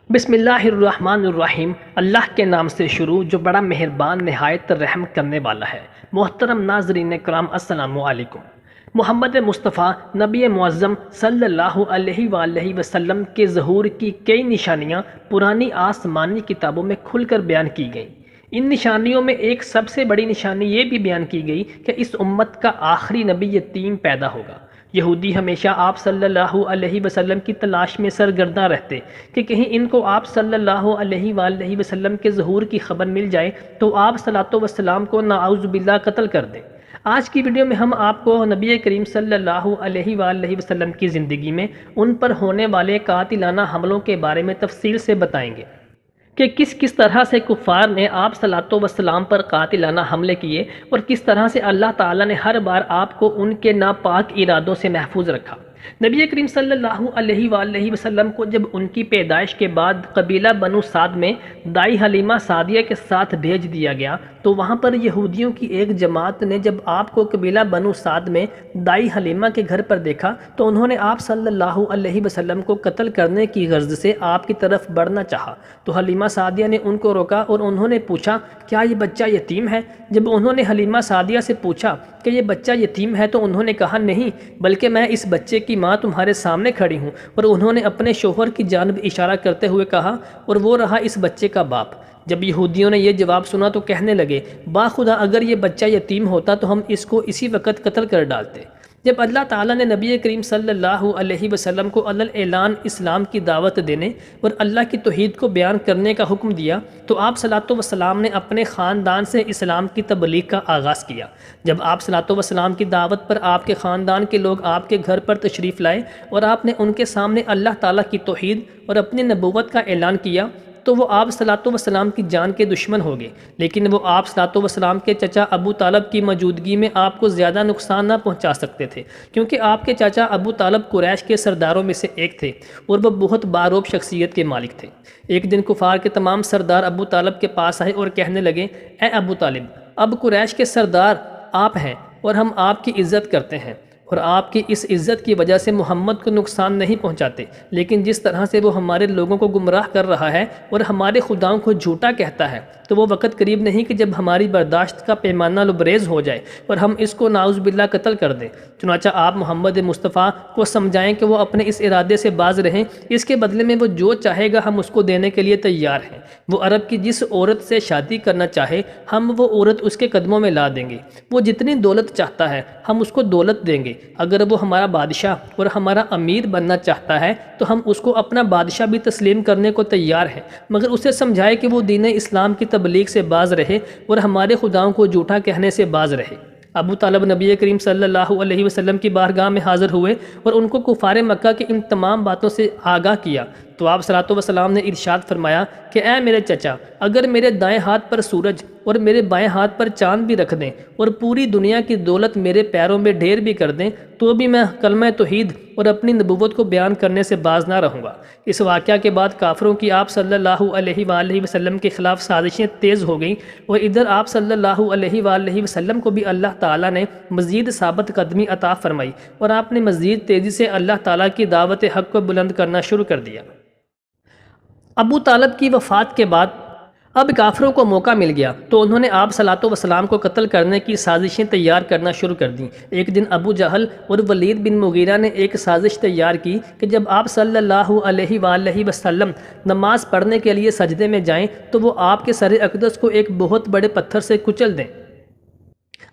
بسم اللہ الرحمن الرحیم۔ اللہ کے نام سے شروع جو بڑا مہربان نہایت رحم کرنے والا ہے۔ محترم ناظرین کرام، السلام علیکم۔ محمد مصطفیٰ نبی معظم صلی اللہ علیہ وآلہ وسلم کے ظہور کی کئی نشانیاں پرانی آسمانی کتابوں میں کھل کر بیان کی گئیں۔ ان نشانیوں میں ایک سب سے بڑی نشانی یہ بھی بیان کی گئی کہ اس امت کا آخری نبی یتیم پیدا ہوگا۔ یہودی ہمیشہ آپ صلی اللہ علیہ وسلم کی تلاش میں سرگرداں رہتے کہ کہیں ان کو آپ صلی اللہ علیہ وآلہ وسلم کے ظہور کی خبر مل جائے تو آپ صلاۃ وسلام کو نعوذ باللہ قتل کر دیں۔ آج کی ویڈیو میں ہم آپ کو نبی کریم صلی اللہ علیہ وآلہ وسلم کی زندگی میں ان پر ہونے والے قاتلانہ حملوں کے بارے میں تفصیل سے بتائیں گے کہ کس طرح سے کفار نے آپ صلاۃ وسلام پر قاتلانہ حملے کیے اور کس طرح سے اللہ تعالیٰ نے ہر بار آپ کو ان کے ناپاک ارادوں سے محفوظ رکھا۔ نبی کریم صلی اللہ علیہ وآلہ وسلم کو جب ان کی پیدائش کے بعد قبیلہ بنو سعد میں دائی حلیمہ سعدیہ کے ساتھ بھیج دیا گیا تو وہاں پر یہودیوں کی ایک جماعت نے جب آپ کو قبیلہ بنو سعد میں دائی حلیمہ کے گھر پر دیکھا تو انہوں نے آپ صلی اللہ علیہ وسلم کو قتل کرنے کی غرض سے آپ کی طرف بڑھنا چاہا تو حلیمہ سعدیہ نے ان کو روکا اور انہوں نے پوچھا کیا یہ بچہ یتیم ہے؟ جب انہوں نے حلیمہ سعدیہ سے پوچھا کہ یہ بچہ یتیم ہے تو انہوں نے کہا نہیں، بلکہ میں اس بچے کی ماں تمہارے سامنے کھڑی ہوں، اور انہوں نے اپنے شوہر کی جانب اشارہ کرتے ہوئے کہا اور وہ رہا اس بچے کا باپ۔ جب یہودیوں نے یہ جواب سنا تو کہنے لگے باخدا اگر یہ بچہ یتیم ہوتا تو ہم اس کو اسی وقت قتل کر ڈالتے۔ جب اللہ تعالیٰ نے نبی کریم صلی اللہ علیہ وسلم کو علی اعلان اسلام کی دعوت دینے اور اللہ کی توحید کو بیان کرنے کا حکم دیا تو آپ صلاۃ وسلام نے اپنے خاندان سے اسلام کی تبلیغ کا آغاز کیا۔ جب آپ صلاۃ وسلام کی دعوت پر آپ کے خاندان کے لوگ آپ کے گھر پر تشریف لائے اور آپ نے ان کے سامنے اللہ تعالیٰ کی توحید اور اپنی نبوت کا اعلان کیا تو وہ آپ صلاۃ وسلام کی جان کے دشمن ہو گئے، لیکن وہ آپ صلاۃ وسلام کے چچا ابو طالب کی موجودگی میں آپ کو زیادہ نقصان نہ پہنچا سکتے تھے، کیونکہ آپ کے چاچا ابو طالب قریش کے سرداروں میں سے ایک تھے اور وہ بہت باروب شخصیت کے مالک تھے۔ ایک دن کفار کے تمام سردار ابو طالب کے پاس آئے اور کہنے لگے اے ابو طالب، اب قریش کے سردار آپ ہیں اور ہم آپ کی عزت کرتے ہیں اور آپ کی اس عزت کی وجہ سے محمد کو نقصان نہیں پہنچاتے، لیکن جس طرح سے وہ ہمارے لوگوں کو گمراہ کر رہا ہے اور ہمارے خداؤں کو جھوٹا کہتا ہے تو وہ وقت قریب نہیں کہ جب ہماری برداشت کا پیمانہ لبریز ہو جائے اور ہم اس کو نعوذ باللہ قتل کر دیں۔ چنانچہ آپ محمد مصطفیٰ کو سمجھائیں کہ وہ اپنے اس ارادے سے باز رہیں، اس کے بدلے میں وہ جو چاہے گا ہم اس کو دینے کے لیے تیار ہیں۔ وہ عرب کی جس عورت سے شادی کرنا چاہے ہم وہ عورت اس کے قدموں میں لا دیں گے، وہ جتنی دولت چاہتا ہے ہم اس کو دولت دیں گے، اگر وہ ہمارا بادشاہ اور ہمارا امیر بننا چاہتا ہے تو ہم اس کو اپنا بادشاہ بھی تسلیم کرنے کو تیار ہیں، مگر اسے سمجھائے کہ وہ دین اسلام کی تبلیغ سے باز رہے اور ہمارے خداؤں کو جھوٹا کہنے سے باز رہے۔ ابو طالب نبی کریم صلی اللہ علیہ وسلم کی بارگاہ میں حاضر ہوئے اور ان کو کفار مکہ کی ان تمام باتوں سے آگاہ کیا تو آپ صلاۃ وسلام نے ارشاد فرمایا کہ اے میرے چچا، اگر میرے دائیں ہاتھ پر سورج اور میرے بائیں ہاتھ پر چاند بھی رکھ دیں اور پوری دنیا کی دولت میرے پیروں میں ڈھیر بھی کر دیں تو بھی میں کلمہ توحید اور اپنی نبوت کو بیان کرنے سے باز نہ رہوں گا۔ اس واقعہ کے بعد کافروں کی آپ صلی اللہ علیہ وآلہ وسلم کے خلاف سازشیں تیز ہو گئیں اور ادھر آپ صلی اللہ علیہ وآلہ وسلم کو بھی اللہ تعالیٰ نے مزید ثابت قدمی عطا فرمائی اور آپ نے مزید تیزی سے اللہ تعالیٰ کی دعوت حق کو بلند کرنا شروع کر دیا۔ ابو طالب کی وفات کے بعد اب کافروں کو موقع مل گیا تو انہوں نے آپ صلاۃ وسلام کو قتل کرنے کی سازشیں تیار کرنا شروع کر دیں۔ ایک دن ابو جہل اور ولید بن مغیرہ نے ایک سازش تیار کی کہ جب آپ صلی اللہ علیہ وآلہ وسلم نماز پڑھنے کے لیے سجدے میں جائیں تو وہ آپ کے سر اقدس کو ایک بہت بڑے پتھر سے کچل دیں۔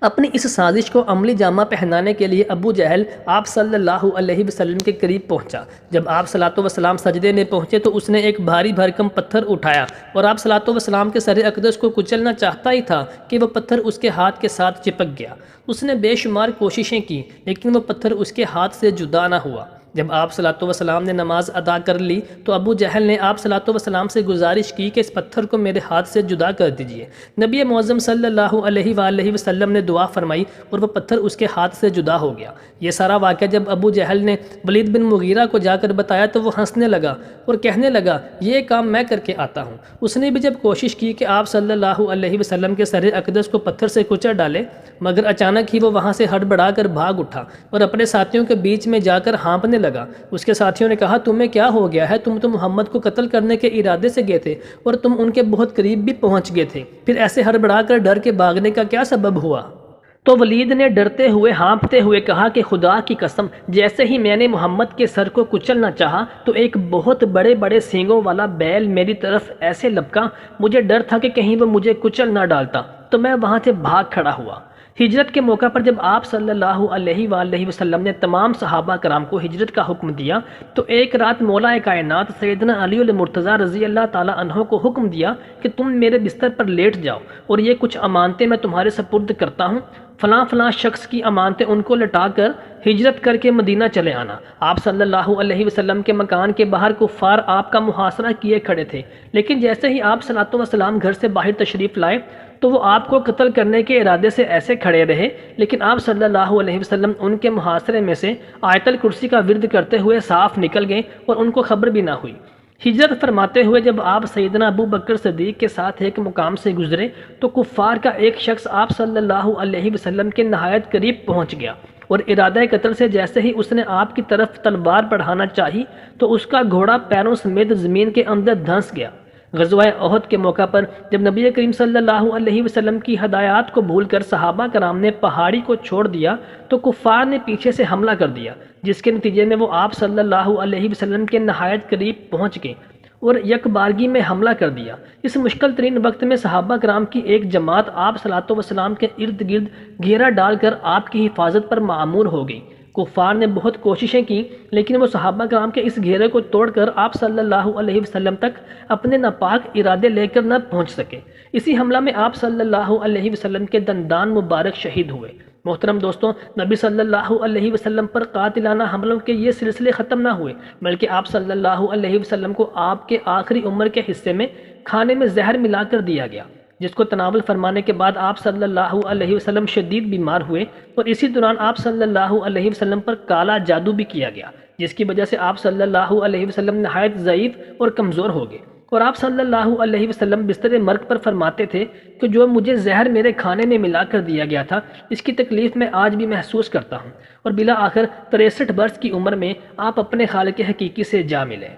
اپنی اس سازش کو عملی جامہ پہنانے کے لیے ابو جہل آپ صلی اللہ علیہ وسلم کے قریب پہنچا۔ جب آپ صلاۃ وسلام سجدے میں پہنچے تو اس نے ایک بھاری بھرکم پتھر اٹھایا اور آپ صلاۃ وسلام کے سر اقدس کو کچلنا چاہتا ہی تھا کہ وہ پتھر اس کے ہاتھ کے ساتھ چپک گیا۔ اس نے بے شمار کوششیں کی لیکن وہ پتھر اس کے ہاتھ سے جدا نہ ہوا۔ جب آپ صلاۃ وسلام نے نماز ادا کر لی تو ابو جہل نے آپ صلاۃ وسلام سے گزارش کی کہ اس پتھر کو میرے ہاتھ سے جدا کر دیجئے۔ نبی معظم صلی اللہ علیہ وآلہ وسلم نے دعا فرمائی اور وہ پتھر اس کے ہاتھ سے جدا ہو گیا۔ یہ سارا واقعہ جب ابو جہل نے ولید بن مغیرہ کو جا کر بتایا تو وہ ہنسنے لگا اور کہنے لگا یہ کام میں کر کے آتا ہوں۔ اس نے بھی جب کوشش کی کہ آپ صلی اللہ علیہ وسلم کے سر اقدس کو پتھر سے کچل ڈالے مگر اچانک ہی وہ وہاں سے ہڑبڑا کر بھاگ اٹھا اور اپنے ساتھیوں کے بیچ میں جا کر ہانپنے لگا۔ اس کے ساتھیوں نے کہا تمہیں کیا ہو گیا ہے؟ تم تو محمد کو قتل کرنے کے ارادے سے گئے تھے اور تم ان کے بہت قریب بھی پہنچ گئے تھے، پھر ایسے ہڑبڑا کر ڈر کے بھاگنے کا کیا سبب ہوا؟ تو ولید نے ڈرتے ہوئے ہانپتے ہوئے کہا کہ خدا کی قسم، جیسے ہی میں نے محمد کے سر کو کچلنا چاہا تو ایک بہت بڑے بڑے سینگوں والا بیل میری طرف ایسے لپکا، مجھے ڈر تھا کہ کہیں وہ مجھے کچل نہ ڈالتا، تو میں وہاں سے بھاگ کھڑا ہوا۔ ہجرت کے موقع پر جب آپ صلی اللہ علیہ وآلہ وسلم نے تمام صحابہ کرام کو ہجرت کا حکم دیا تو ایک رات مولا کائنات سیدنا علی المرتضیٰ رضی اللہ تعالیٰ عنہ کو حکم دیا کہ تم میرے بستر پر لیٹ جاؤ اور یہ کچھ امانتیں میں تمہارے سپرد کرتا ہوں، فلاں فلاں شخص کی امانتیں ان کو لٹا کر ہجرت کر کے مدینہ چلے آنا۔ آپ صلی اللہ علیہ وسلم کے مکان کے باہر کفار آپ کا محاصرہ کیے کھڑے تھے، لیکن جیسے ہی آپ صلی اللہ علیہ وسلم گھر سے باہر تشریف لائے تو وہ آپ کو قتل کرنے کے ارادے سے ایسے کھڑے رہے، لیکن آپ صلی اللہ علیہ وسلم ان کے محاصرے میں سے آیت الکرسی کا ورد کرتے ہوئے صاف نکل گئے اور ان کو خبر بھی نہ ہوئی۔ ہجرت فرماتے ہوئے جب آپ سیدنا ابو بکر صدیق کے ساتھ ایک مقام سے گزرے تو کفار کا ایک شخص آپ صلی اللہ علیہ وسلم کے نہایت قریب پہنچ گیا اور ارادہ قتل سے جیسے ہی اس نے آپ کی طرف تلوار بڑھانا چاہی تو اس کا گھوڑا پیروں سمیت زمین کے اندر دھنس گیا۔ غزوہ احد کے موقع پر جب نبی کریم صلی اللہ علیہ وسلم کی ہدایات کو بھول کر صحابہ کرام نے پہاڑی کو چھوڑ دیا تو کفار نے پیچھے سے حملہ کر دیا، جس کے نتیجے میں وہ آپ صلی اللہ علیہ وسلم کے نہایت قریب پہنچ گئے اور یک بارگی میں حملہ کر دیا۔ اس مشکل ترین وقت میں صحابہ کرام کی ایک جماعت آپ صلی اللہ علیہ وسلم کے ارد گرد گھیرا ڈال کر آپ کی حفاظت پر معمور ہو گئی۔ کفار نے بہت کوششیں کی لیکن وہ صحابہ کرام کے اس گھیرے کو توڑ کر آپ صلی اللہ علیہ وسلم تک اپنے ناپاک ارادے لے کر نہ پہنچ سکے۔ اسی حملہ میں آپ صلی اللہ علیہ وسلم کے دندان مبارک شہید ہوئے۔ محترم دوستوں، نبی صلی اللہ علیہ وسلم پر قاتلانہ حملوں کے یہ سلسلے ختم نہ ہوئے، بلکہ آپ صلی اللہ علیہ وسلم کو آپ کے آخری عمر کے حصے میں کھانے میں زہر ملا کر دیا گیا، جس کو تناول فرمانے کے بعد آپ صلی اللہ علیہ وسلم شدید بیمار ہوئے اور اسی دوران آپ صلی اللہ علیہ وسلم پر کالا جادو بھی کیا گیا، جس کی وجہ سے آپ صلی اللہ علیہ وسلم نہایت ضعیف اور کمزور ہو گئے، اور آپ صلی اللہ علیہ وسلم بستر مرگ پر فرماتے تھے کہ جو مجھے زہر میرے کھانے میں ملا کر دیا گیا تھا اس کی تکلیف میں آج بھی محسوس کرتا ہوں، اور بلا آخر 63 برس کی عمر میں آپ اپنے خالق حقیقی سے جا ملے۔